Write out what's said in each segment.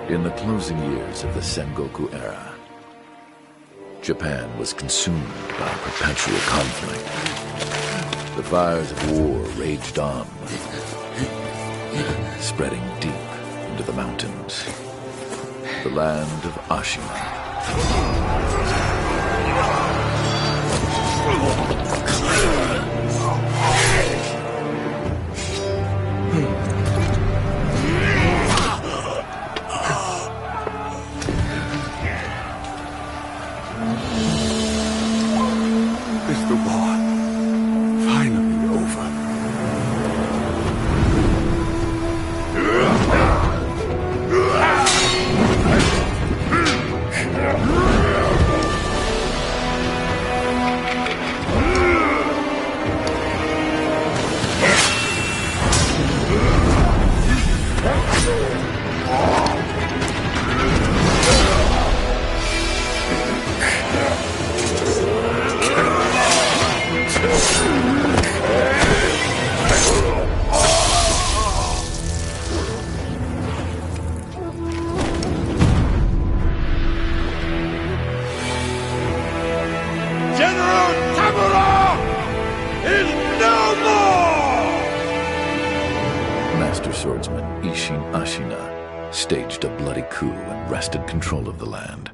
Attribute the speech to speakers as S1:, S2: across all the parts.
S1: In the closing years of the Sengoku era, Japan was consumed by perpetual conflict. The fires of war raged on, spreading deep into the mountains. The land of Ashina.
S2: Is the war finally over?
S1: Master swordsman Isshin Ashina staged a bloody coup and wrested control of the land.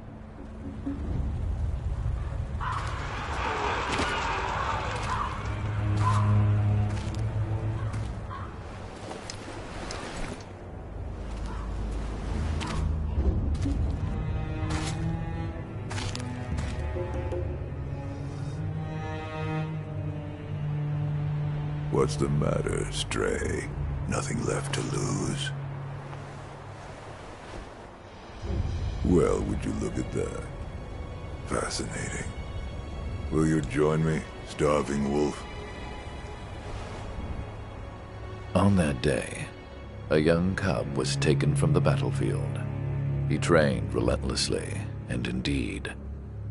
S2: What's the matter, Stray? Nothing left to lose? Well, would you look at that? Fascinating. Will you join me, starving wolf?
S1: On that day, a young cub was taken from the battlefield. He trained relentlessly, and indeed,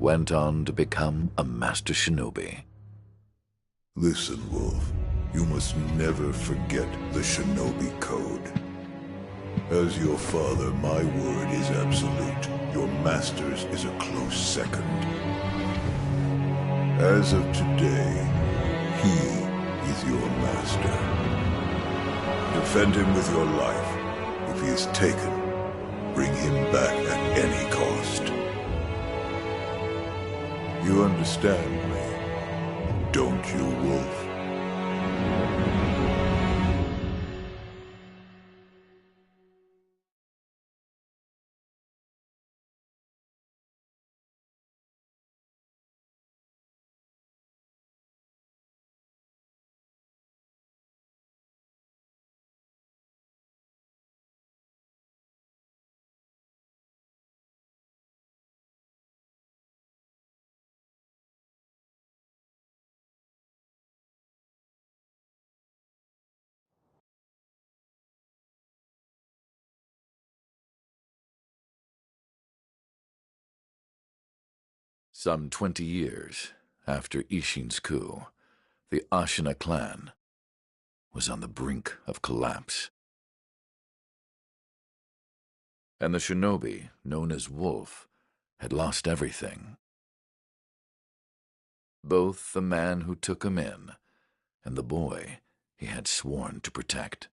S1: went on to become a master shinobi.
S2: Listen, Wolf. You must never forget the Shinobi Code. As your father, my word is absolute. Your master's is a close second. As of today, he is your master. Defend him with your life. If he is taken, bring him back at any cost. You understand me, don't you, Wolf?
S1: Some 20 years after Isshin's coup, the Ashina clan was on the brink of collapse. And the shinobi, known as Wolf, had lost everything. Both the man who took him in and the boy he had sworn to protect.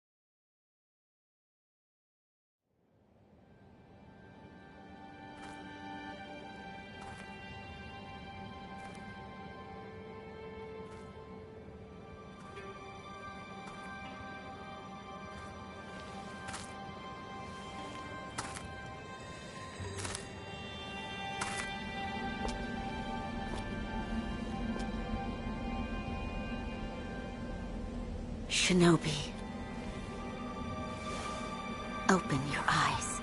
S3: Shinobi, open your eyes.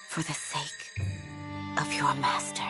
S3: For the sake of your master.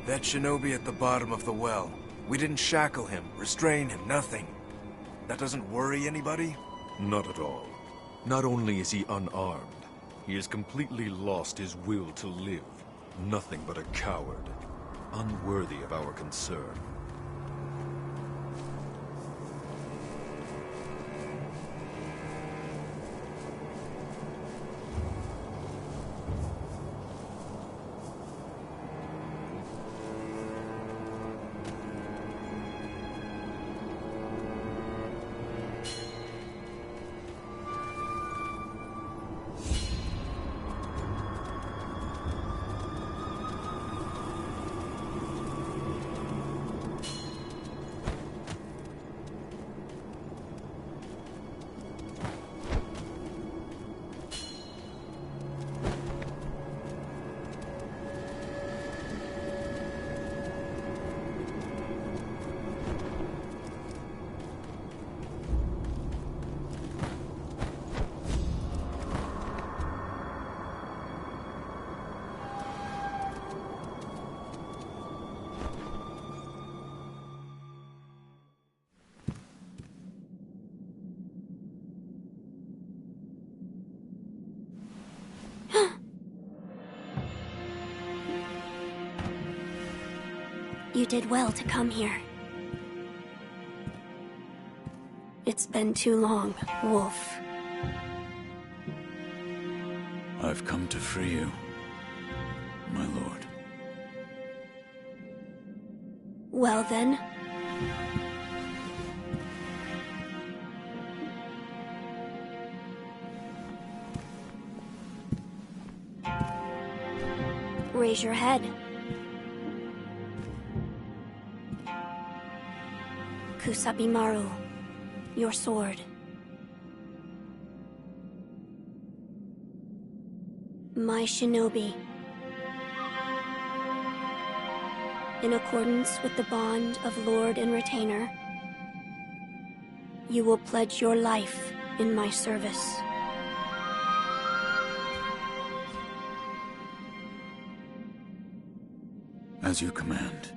S4: That shinobi at the bottom of the well. We didn't shackle him, restrain him, nothing. That doesn't worry anybody?
S5: Not at all. Not only is he unarmed, he has completely lost his will to live. Nothing but a coward. Unworthy of our concern.
S6: You did well to come here. It's been too long, Wolf.
S7: I've come to free you, my lord.
S6: Well then. Raise your head. Kusabimaru, your sword. My shinobi. In accordance with the bond of lord and retainer, you will pledge your life in my service.
S7: As you command.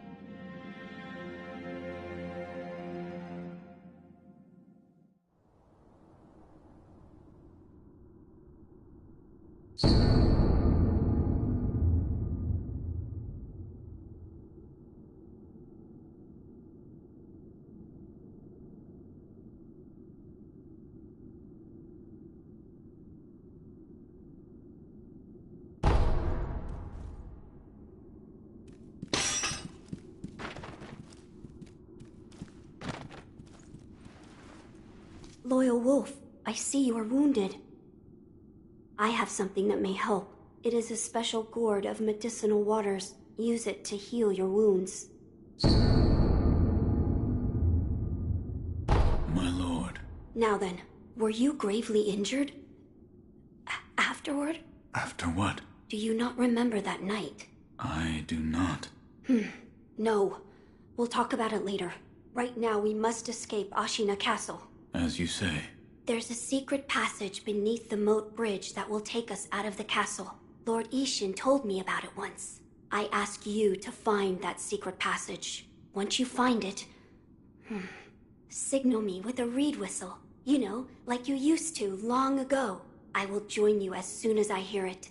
S6: Loyal Wolf, I see you are wounded. I have something that may help. It is a special gourd of medicinal waters. Use it to heal your wounds.
S7: My lord.
S6: Now then, were you gravely injured? Afterward?
S7: After what?
S6: Do you not remember that night?
S7: I do not.
S6: No. We'll talk about it later. Right now, we must escape Ashina Castle.
S7: As you say.
S6: There's a secret passage beneath the moat bridge that will take us out of the castle. Lord Ishin told me about it once. I ask you to find that secret passage. Once you find it, signal me with a reed whistle. You know, like you used to long ago. I will join you as soon as I hear it.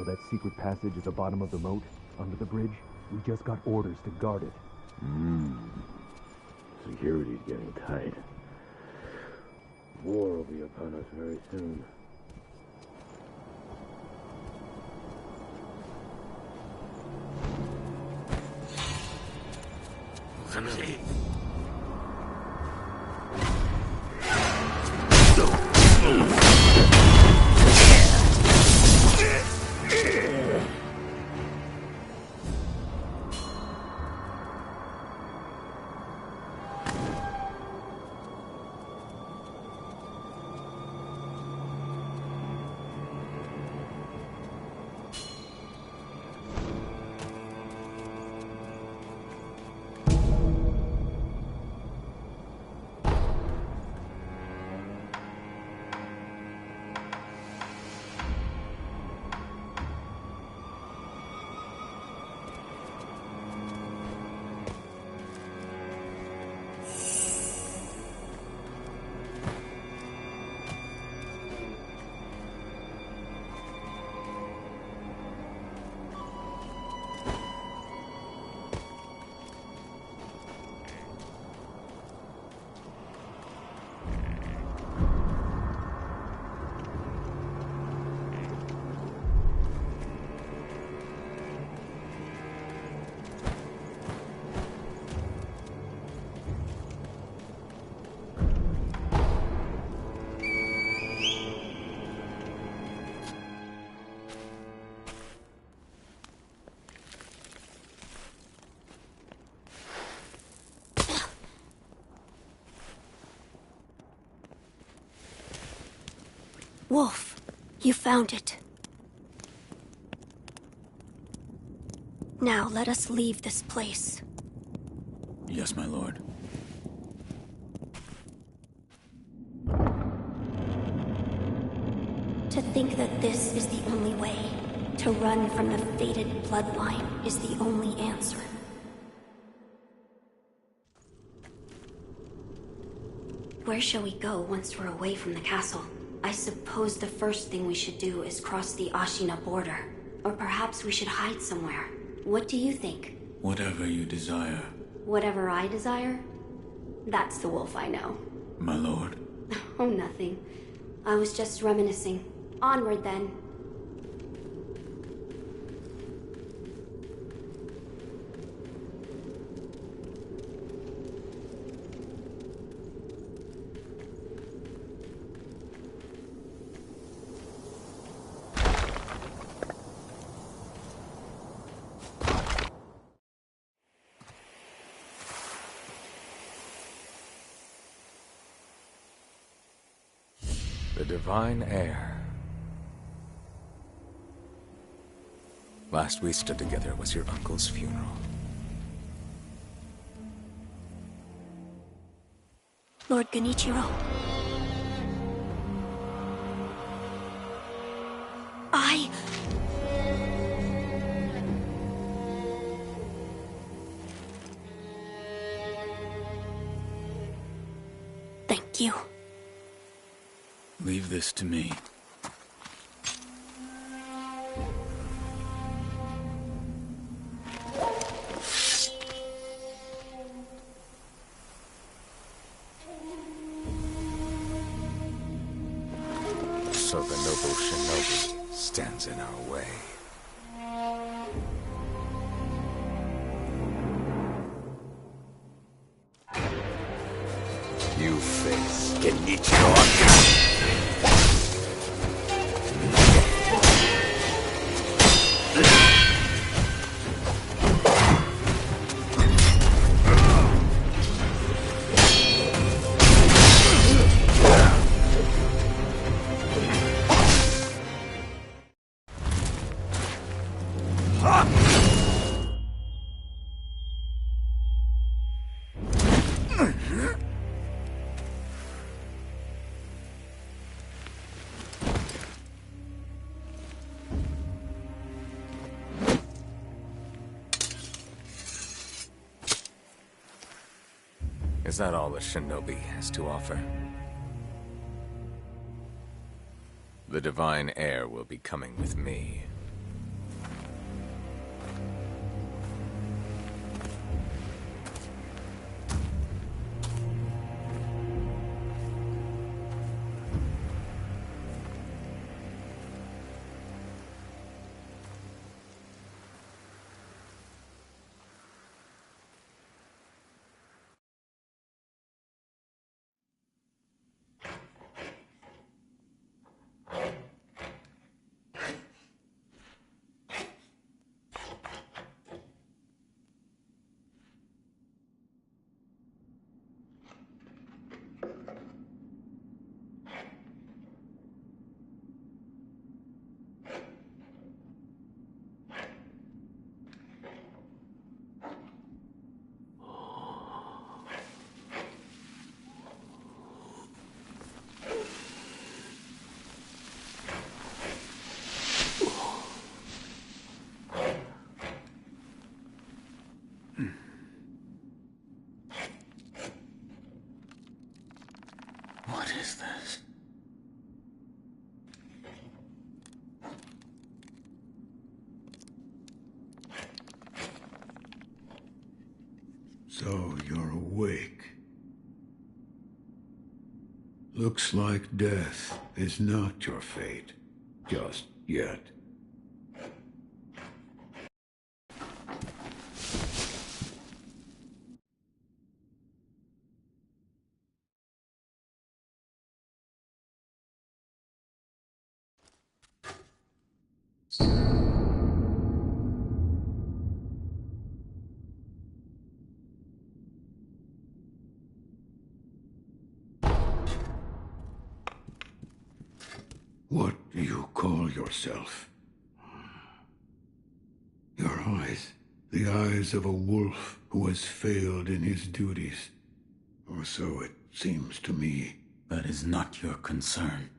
S8: that secret passage at the bottom of the moat, under the bridge? We just got orders to guard it.
S9: Security's getting tight. War will be upon us very soon.
S6: Wolf, you found it. Now let us leave this place.
S7: Yes, my lord.
S6: To think that this is the only way, to run from the fated bloodline, is the only answer. Where shall we go once we're away from the castle? I suppose the first thing we should do is cross the Ashina border. Or perhaps we should hide somewhere. What do you think?
S7: Whatever you desire.
S6: Whatever I desire? That's the wolf I know.
S7: My lord.
S6: Oh, nothing. I was just reminiscing. Onward, then.
S10: The divine heir. Last we stood together was your uncle's funeral.
S6: Lord Genichiro. Thank you.
S7: Leave this to me.
S10: So the noble shinobi stands in our way. You face Genichiro. Is that all the shinobi has to offer? The divine heir will be coming with me.
S7: is this?
S2: So you're awake. Looks like death is not your fate. Just yet. What do you call yourself? Your eyes. The eyes of a wolf who has failed in his duties. Or so it seems to me.
S7: That is not your concern.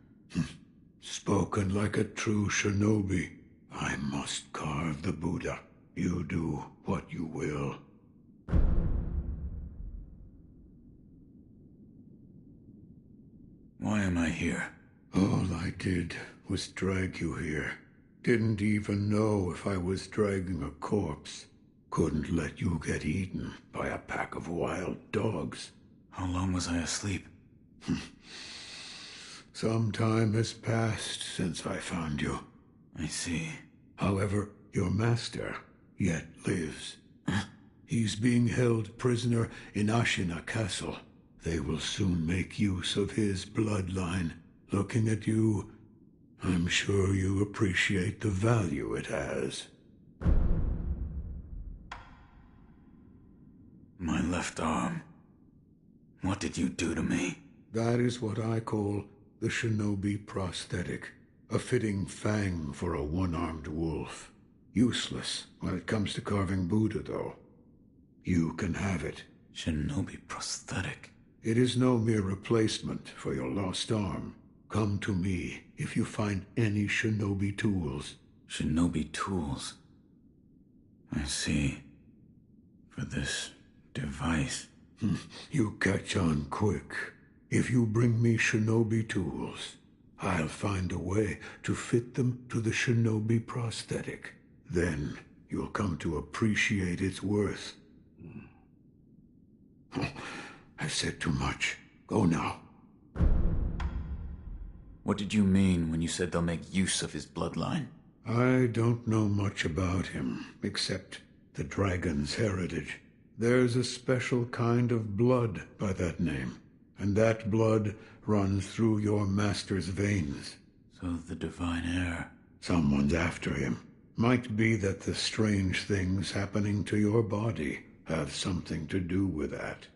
S2: Spoken like a true shinobi. I must carve the Buddha. You do what you will.
S7: Why am I here?
S2: All I did was drag you here. Didn't even know if I was dragging a corpse. Couldn't let you get eaten by a pack of wild dogs.
S7: How long was I asleep?
S2: Some time has passed since I found you.
S7: I see.
S2: However, your master yet lives. He's being held prisoner in Ashina Castle. They will soon make use of his bloodline. Looking at you, I'm sure you appreciate the value it has.
S7: My left arm. What did you do to me?
S2: That is what I call the shinobi prosthetic. A fitting fang for a one-armed wolf. Useless when it comes to carving Buddha, though. You can have it.
S7: Shinobi prosthetic?
S2: It is no mere replacement for your lost arm. Come to me if you find any shinobi tools.
S7: Shinobi tools? I see. For this device.
S2: You catch on quick. If you bring me shinobi tools, I'll find a way to fit them to the shinobi prosthetic. Then you'll come to appreciate its worth. I've said too much. Go now.
S7: What did you mean when you said they'll make use of his bloodline?
S2: I don't know much about him, except the dragon's heritage. There's a special kind of blood by that name, and that blood runs through your master's veins.
S7: So the divine heir.
S2: Someone's after him. Might be that the strange things happening to your body have something to do with that.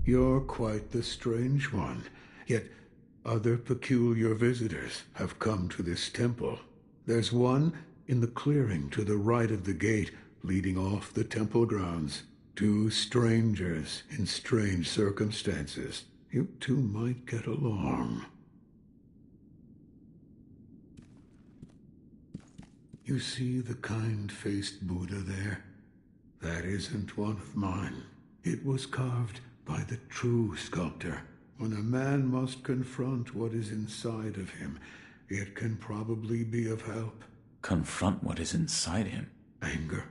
S2: You're quite the strange one, yet other peculiar visitors have come to this temple. There's one in the clearing to the right of the gate leading off the temple grounds. Two strangers in strange circumstances. You two might get along. You see the kind-faced Buddha there? That isn't one of mine. It was carved by the true sculptor. When a man must confront what is inside of him, it can probably be of help.
S7: Confront what is inside him?
S2: Anger,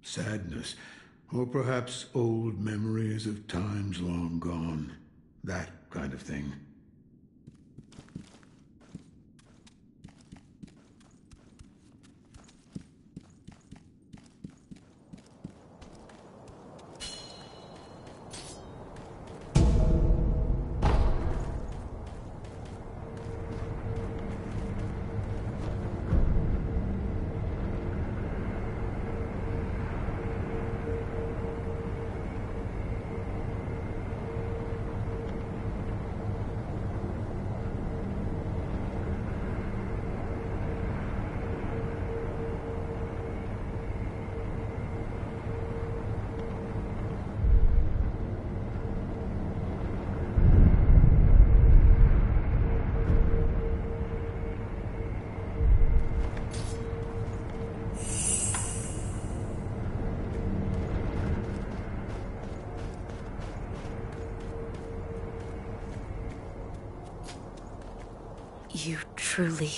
S2: sadness, or perhaps old memories of times long gone. That kind of thing.
S3: You truly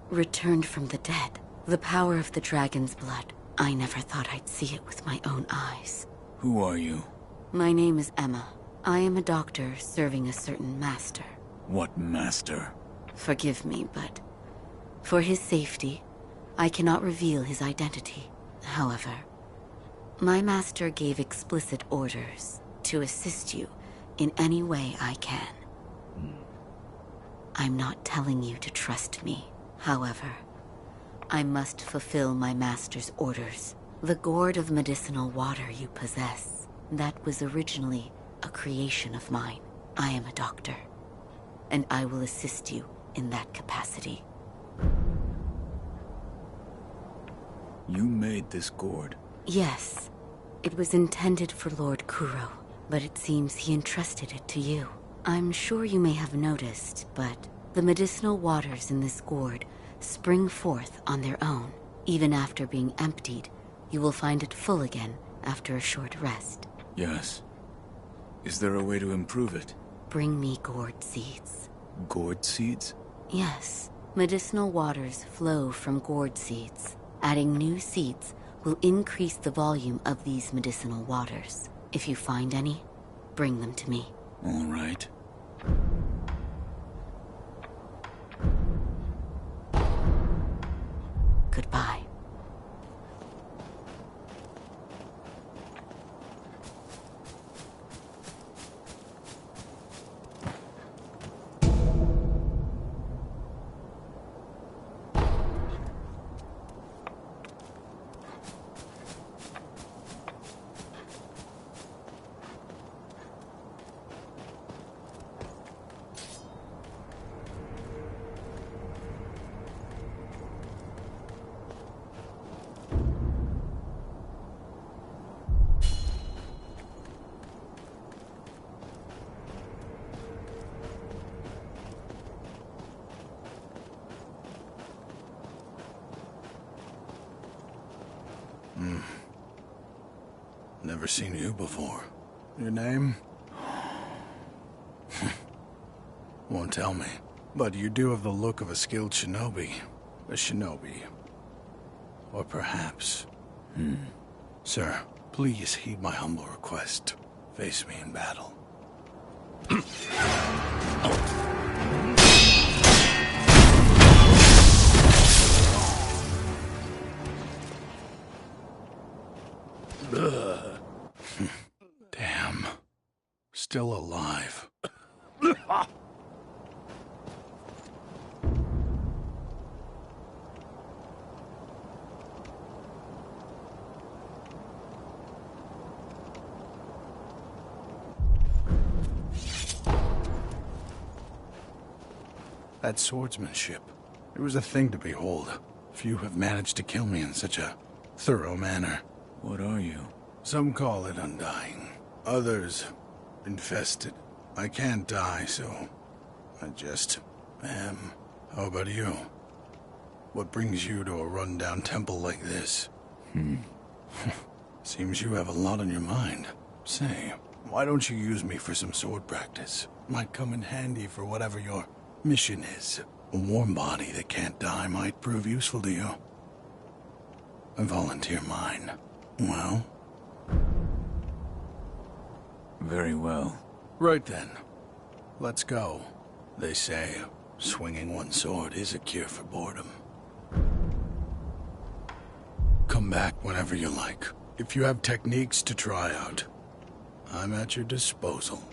S3: returned from the dead. The power of the dragon's blood. I never thought I'd see it with my own eyes.
S7: Who are you?
S3: My name is Emma. I am a doctor serving a certain master.
S7: What master?
S3: Forgive me, but for his safety, I cannot reveal his identity. However, my master gave explicit orders to assist you in any way I can. I'm not telling you to trust me. However, I must fulfill my master's orders. The gourd of medicinal water you possess, that was originally a creation of mine. I am a doctor, and I will assist you in that capacity.
S7: You made this gourd?
S3: Yes. It was intended for Lord Kuro, but it seems he entrusted it to you. I'm sure you may have noticed, but the medicinal waters in this gourd spring forth on their own. Even after being emptied, you will find it full again after a short rest.
S7: Yes. Is there a way to improve it?
S3: Bring me gourd seeds.
S7: Gourd seeds?
S3: Yes. Medicinal waters flow from gourd seeds. Adding new seeds will increase the volume of these medicinal waters. If you find any, bring them to me.
S7: All right.
S3: Goodbye.
S11: Never seen you before. Your name? Won't tell me. But you do have the look of a skilled shinobi. A shinobi. Or perhaps... Sir, please heed my humble request. Face me in battle. Damn. Still alive. That swordsmanship. It was a thing to behold. Few have managed to kill me in such a thorough manner.
S7: What are you?
S11: Some call it undying. Others, infested. I can't die, so I just am. How about you? What brings you to a rundown temple like this? Seems you have a lot on your mind. Say, why don't you use me for some sword practice? Might come in handy for whatever your mission is. A warm body that can't die might prove useful to you. I volunteer mine. Well?
S7: Very well.
S11: Right then. Let's go. They say swinging one sword is a cure for boredom. Come back whenever you like. If you have techniques to try out, I'm at your disposal.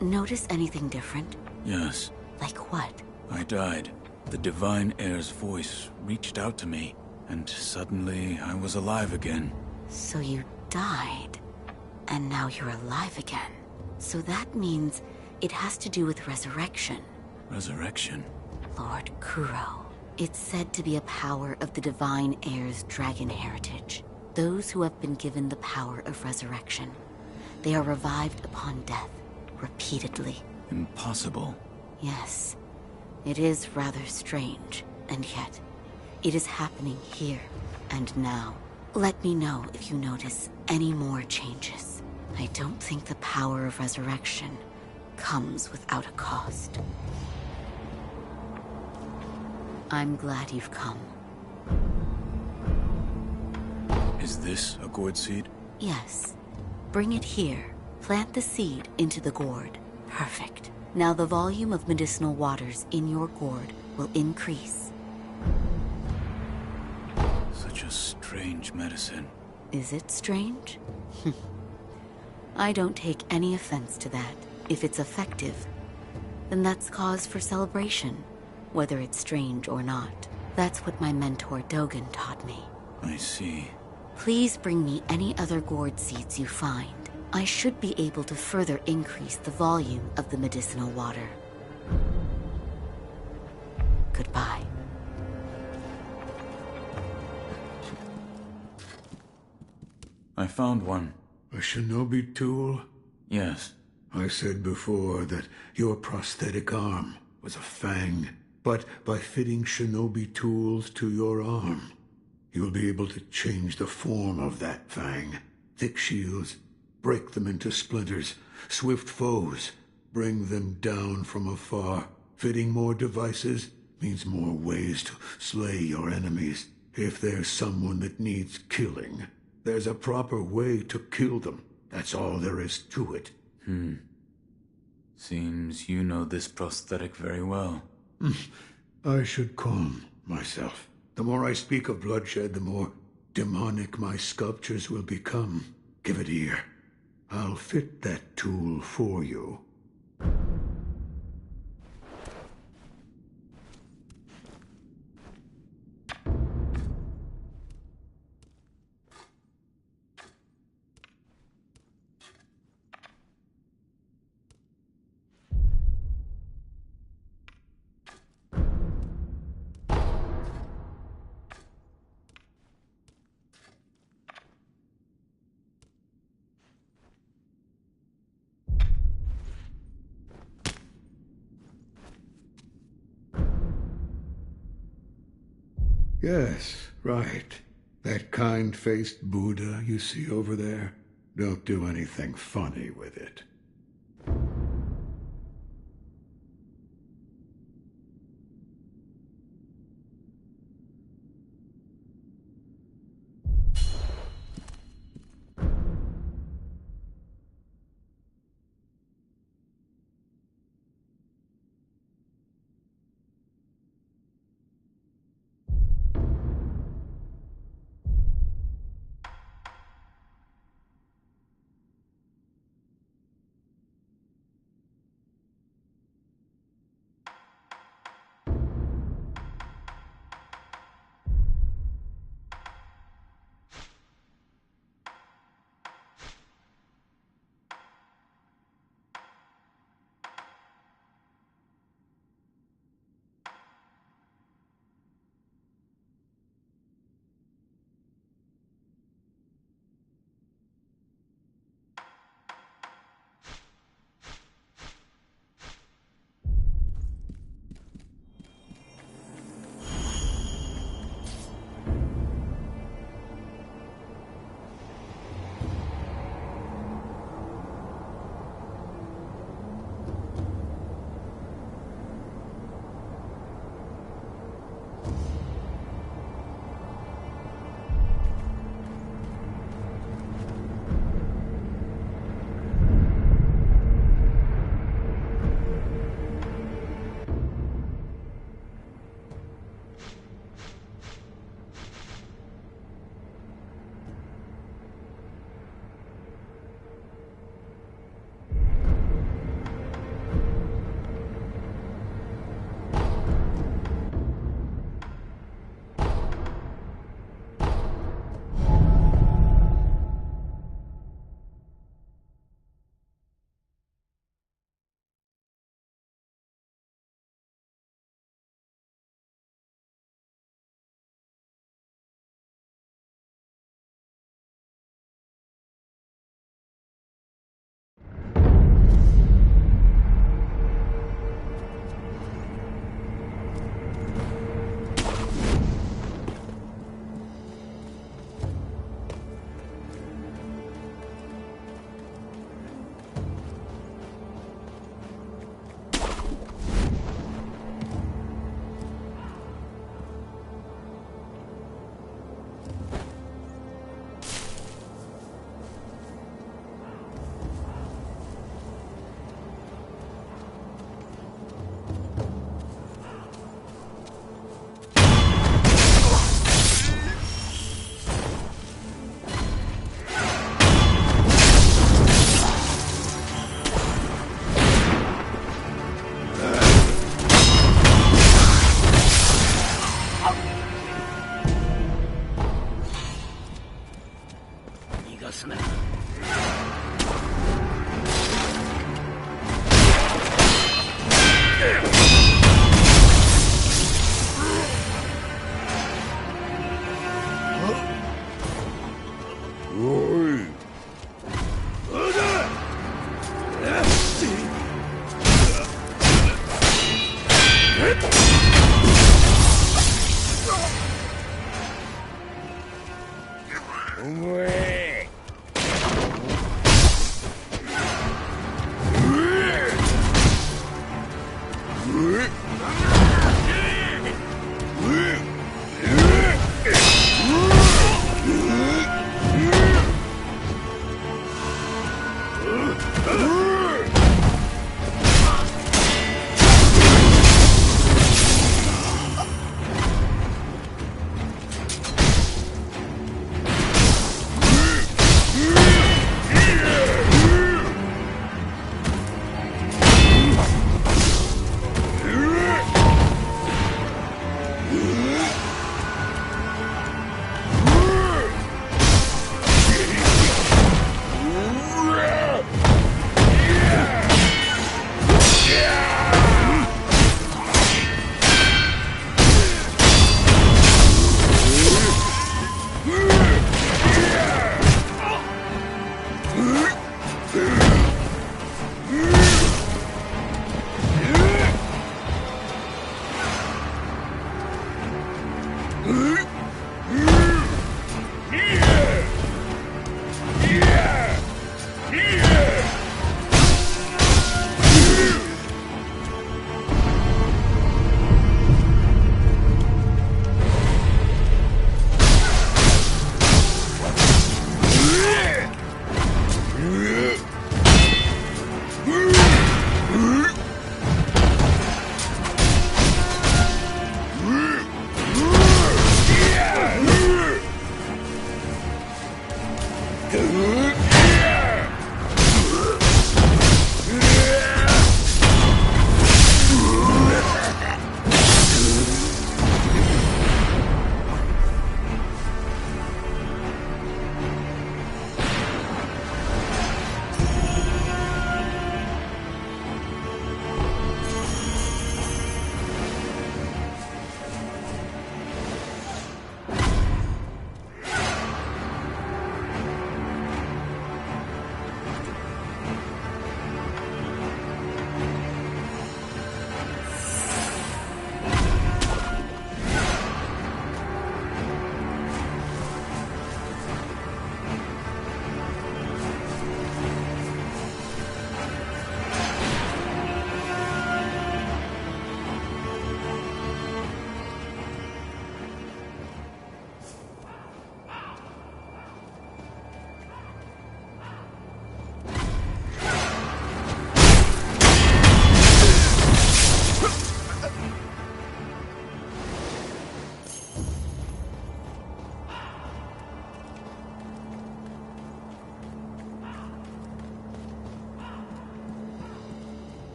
S3: Notice anything different?
S7: Yes.
S3: Like what?
S7: I died. The Divine Heir's voice reached out to me, and suddenly I was alive again.
S3: So you died, and now you're alive again. So that means it has to do with resurrection.
S7: Resurrection?
S3: Lord Kuro. It's said to be a power of the Divine Heir's dragon heritage. Those who have been given the power of resurrection. They are revived upon death, repeatedly.
S7: Impossible.
S3: Yes. It is rather strange, and yet, it is happening here and now. Let me know if you notice any more changes. I don't think the power of resurrection comes without a cost. I'm glad you've come.
S7: Is this a gourd seed?
S3: Yes. Bring it here. Plant the seed into the gourd. Perfect. Now the volume of medicinal waters in your gourd will increase.
S7: Such a strange medicine.
S3: Is it strange? I don't take any offense to that. If it's effective, then that's cause for celebration, whether it's strange or not. That's what my mentor Dogen taught me.
S7: I see.
S3: Please bring me any other gourd seeds you find. I should be able to further increase the volume of the medicinal water. Goodbye.
S7: I found one.
S2: A shinobi tool?
S7: Yes.
S2: I said before that your prosthetic arm was a fang, but by fitting shinobi tools to your arm, you'll be able to change the form of that fang. Thick shields, break them into splinters. Swift foes, bring them down from afar. Fitting more devices means more ways to slay your enemies. If there's someone that needs killing, there's a proper way to kill them. That's all there is to it.
S7: Seems you know this prosthetic very well.
S2: I should calm myself. The more I speak of bloodshed, the more demonic my sculptures will become. Give it here. I'll fit that tool for you. Yes, right. That kind-faced Buddha you see over there? Don't do anything funny with it.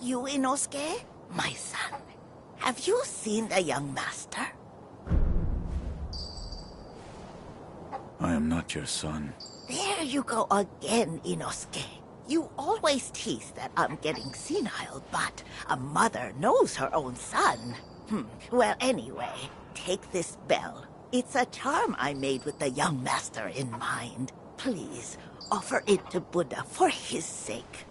S12: You, Inosuke? My son, have you seen the young master?
S7: I am not your son.
S12: There you go again, Inosuke. You always tease that I'm getting senile, but a mother knows her own son. Well, anyway, take this bell. It's a charm I made with the young master in mind. Please, offer it to Buddha for his sake.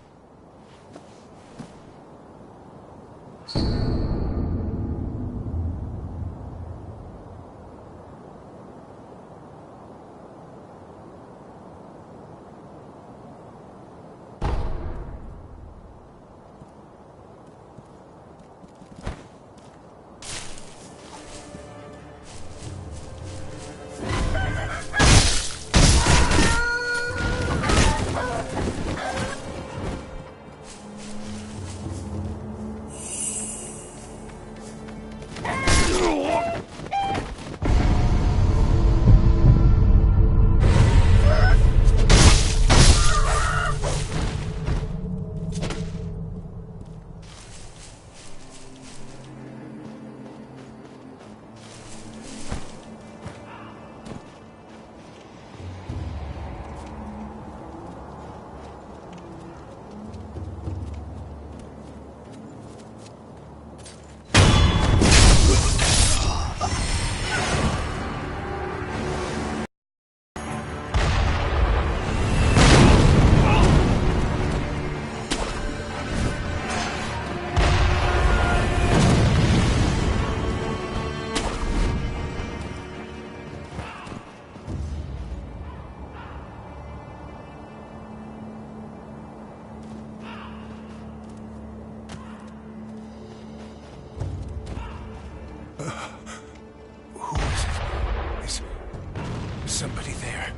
S13: somebody there?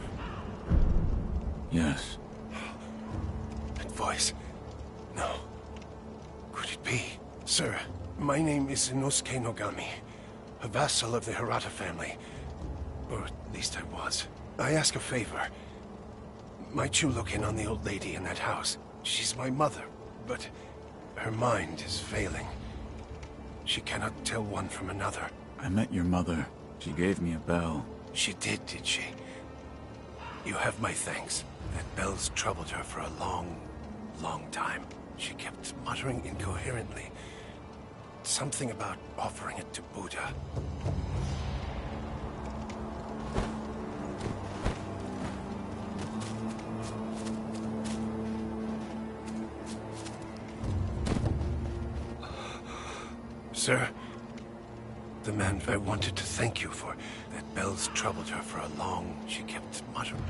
S7: Yes.
S13: That voice. No. Could it be? Sir, my name is Inosuke Nogami, a vassal of the Hirata family. Or at least I was. I ask a favor. Might you look in on the old lady in that house? She's my mother, but her mind is failing. She cannot tell one from another.
S7: I met your mother. She gave me a bell.
S13: She did she? You have my thanks. That bell's troubled her for a long, long time. She kept muttering incoherently. Something about offering it to Buddha. Sir, the man I wanted to thank you for. That bell's troubled her for a long... She kept muttering.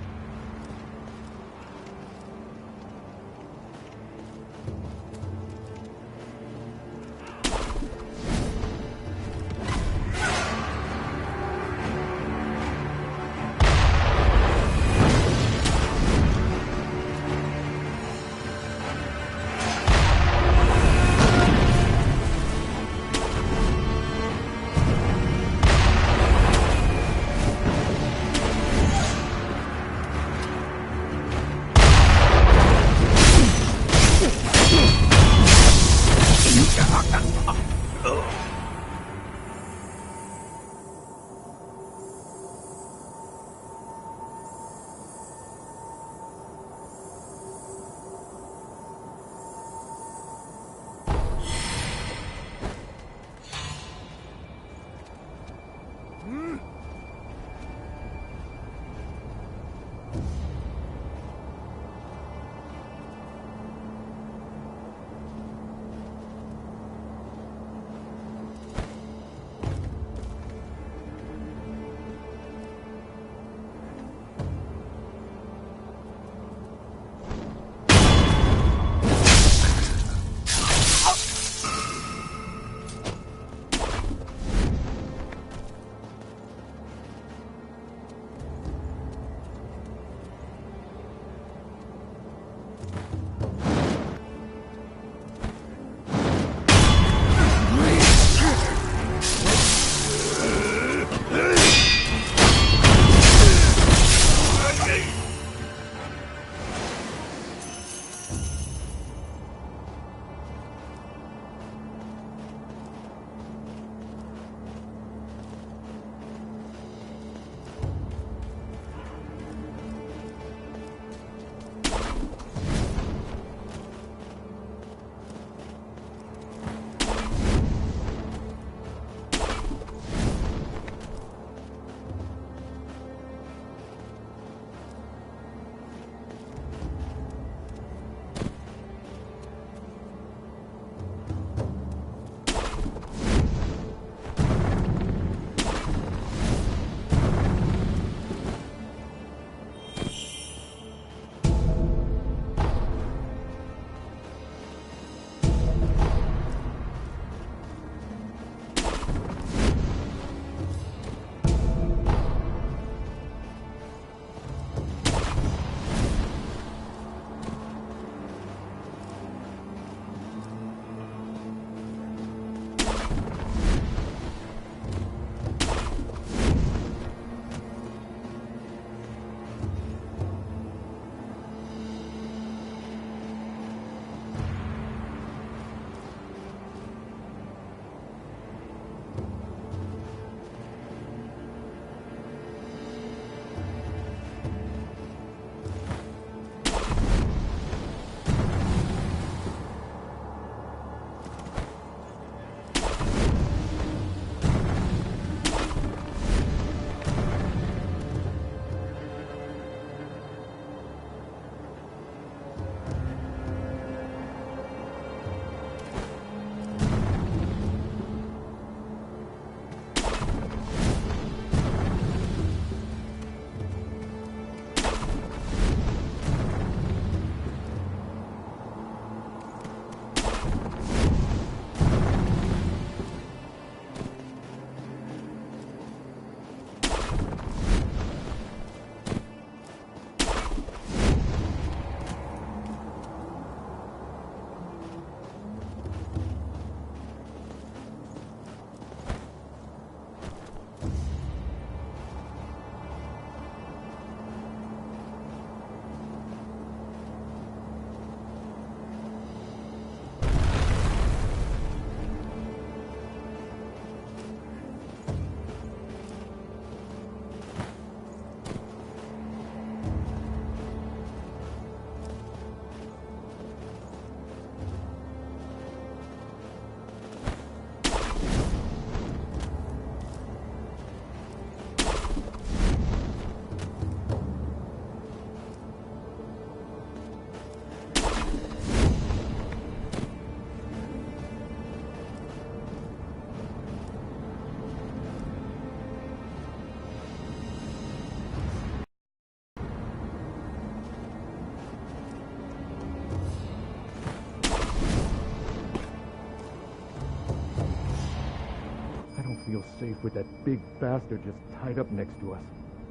S8: safe with that big bastard just tied up next to us.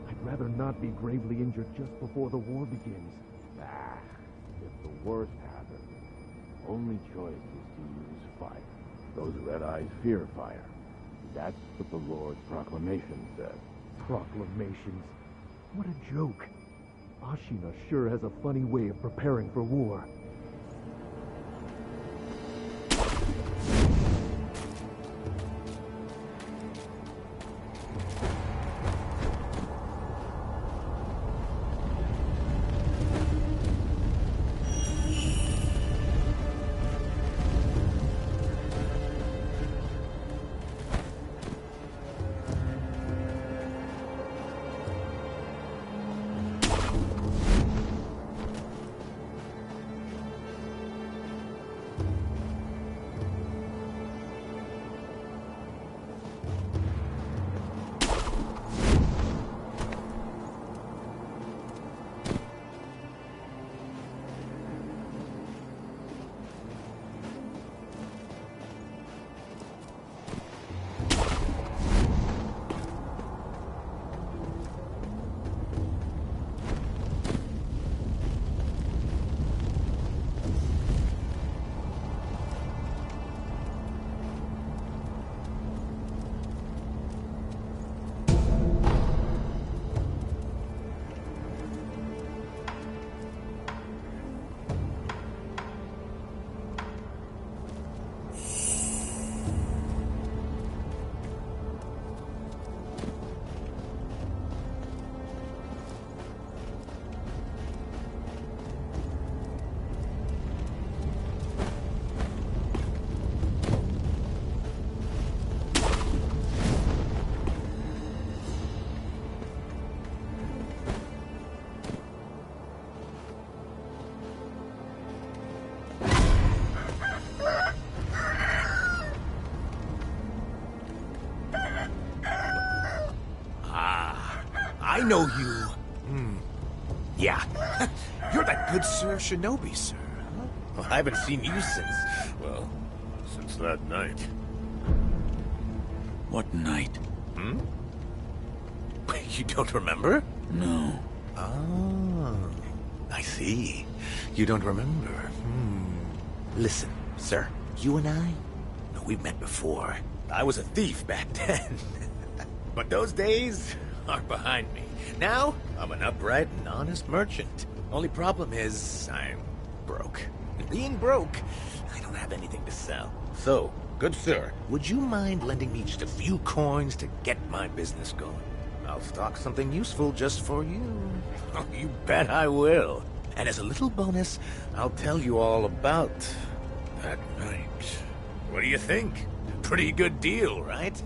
S8: I'd rather not be gravely injured just before the war begins.
S9: Ah, if the worst happens, only choice is to use fire. Those red eyes fear fire. That's what the Lord's proclamation says.
S8: Proclamations? What a joke. Ashina sure has a funny way of preparing for war.
S10: I know you. Yeah. You're that good Sir Shinobi, sir. Huh? Well, I haven't seen you since, well, since that night.
S7: What night?
S10: Hmm? You don't remember?
S7: No.
S10: Oh, I see. You don't remember. Listen, sir, you and I, we've met before. I was a thief back then. But those days are behind me. Now, I'm an upright and honest merchant. Only problem is, I'm broke. And being broke, I don't have anything to sell. So, good sir, would you mind lending me just a few coins to get my business going? I'll stock something useful just for you. Oh, you bet I will. And as a little bonus, I'll tell you all about that night. What do you think? Pretty good deal, right?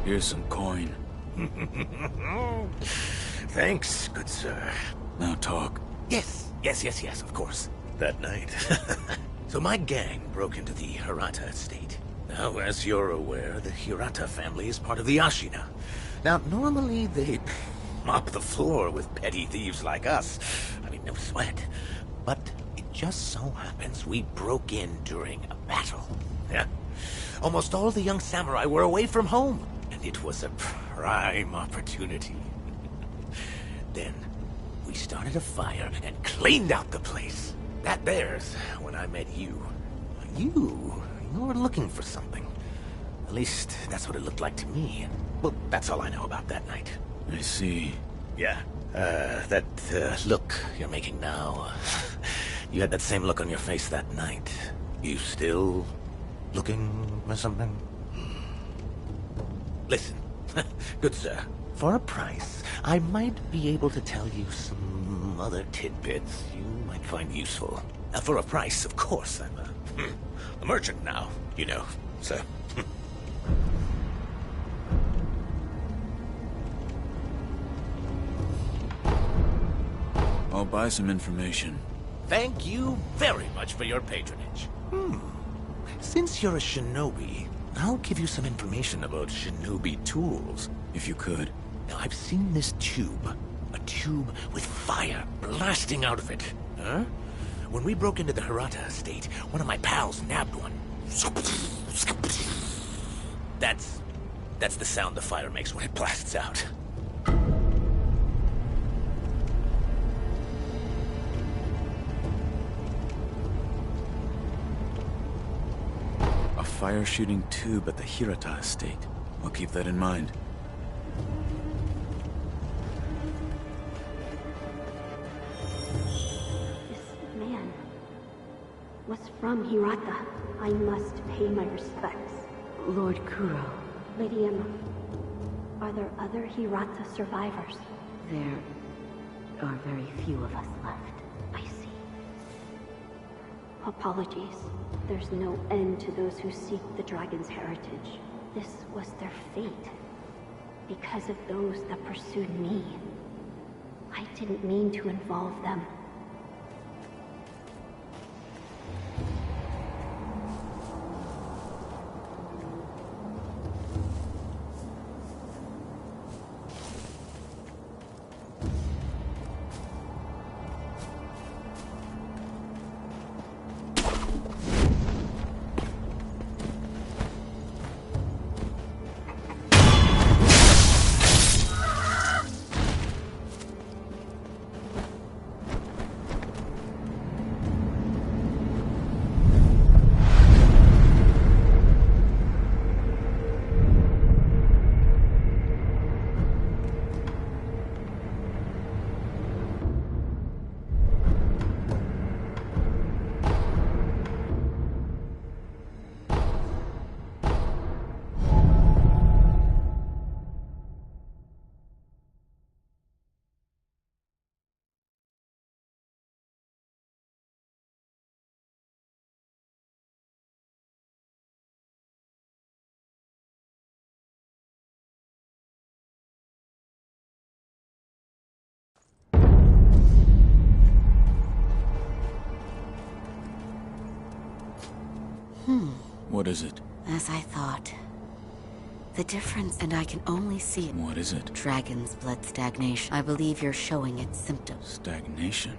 S7: Here's some coin.
S10: Thanks, good sir.
S7: Now talk.
S10: Yes, of course. That night. So my gang broke into the Hirata estate. Now, as you're aware, the Hirata family is part of the Ashina. Now, normally they mop the floor with petty thieves like us. I mean, no sweat. But it just so happens we broke in during a battle. Yeah. Almost all the young samurai were away from home, and it was a prime opportunity. Then, we started a fire and cleaned out the place. That there's when I met you. You were looking for something. At least, that's what it looked like to me. Well, that's all I know about that night.
S7: I see.
S10: Yeah, that look you're making now. You had that same look on your face that night. You still looking for something? Listen, good sir, for a price, I might be able to tell you some other tidbits you might find useful. For a price, of course, I'm a merchant now, you know, so...
S7: I'll buy some information.
S10: Thank you very much for your patronage. Since you're a shinobi, I'll give you some information about shinobi tools.
S7: If you could.
S10: Now, I've seen this tube. A tube with fire blasting out of it. Huh? When we broke into the Hirata estate, one of my pals nabbed one. That's the sound the fire makes when it blasts out.
S7: A fire-shooting tube at the Hirata estate. I'll keep that in mind.
S6: This man was from Hirata. I must pay my respects.
S3: Lord Kuro.
S6: Lady Emma, are there other Hirata survivors?
S3: There are very few of us left.
S6: I see. Apologies. There's no end to those who seek the dragon's heritage. This was their fate. Because of those that pursued me. I didn't mean to involve them.
S7: What is it?
S3: As I thought. The difference, and I can only see it.
S7: What is it?
S3: Dragon's blood stagnation. I believe you're showing its symptoms.
S7: Stagnation?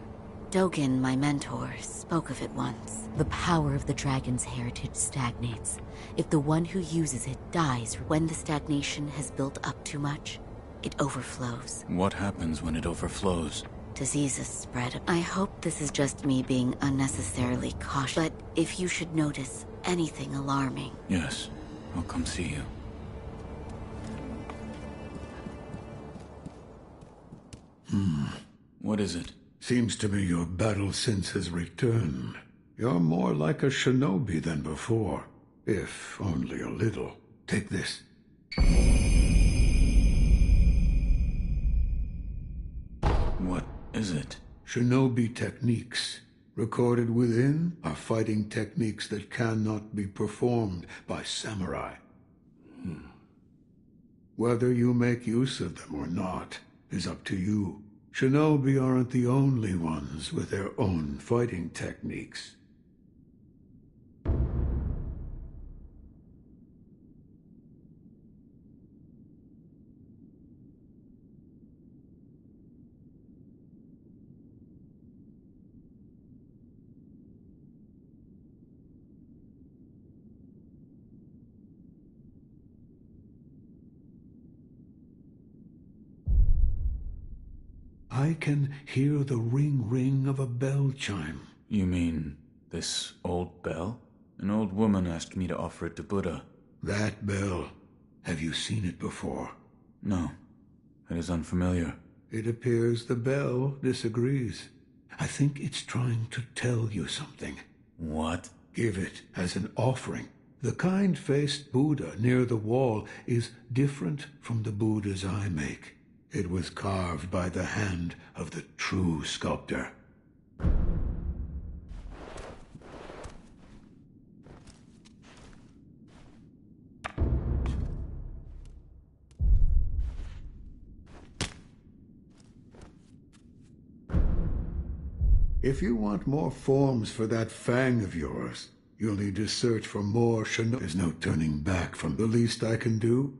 S3: Dogen, my mentor, spoke of it once. The power of the dragon's heritage stagnates. If the one who uses it dies when the stagnation has built up too much, it overflows.
S7: What happens when it overflows?
S3: Diseases spread. I hope this is just me being unnecessarily cautious, but if you should notice anything alarming...
S7: Yes, I'll come see you. What is it?
S2: Seems to me your battle sense has returned. You're more like a shinobi than before, if only a little. Take this.
S7: What is it?
S2: Shinobi techniques. Recorded within are fighting techniques that cannot be performed by samurai. Whether you make use of them or not is up to you. Shinobi aren't the only ones with their own fighting techniques. I can hear the ring of a bell chime.
S7: You mean this old bell? An old woman asked me to offer it to Buddha.
S2: That bell. Have you seen it before?
S7: No. It is unfamiliar.
S2: It appears the bell disagrees. I think it's trying to tell you something.
S7: What?
S2: Give it as an offering. The kind-faced Buddha near the wall is different from the Buddhas I make. It was carved by the hand of the true sculptor. If you want more forms for that fang of yours, you'll need to search for more There's no turning back from the least I can do.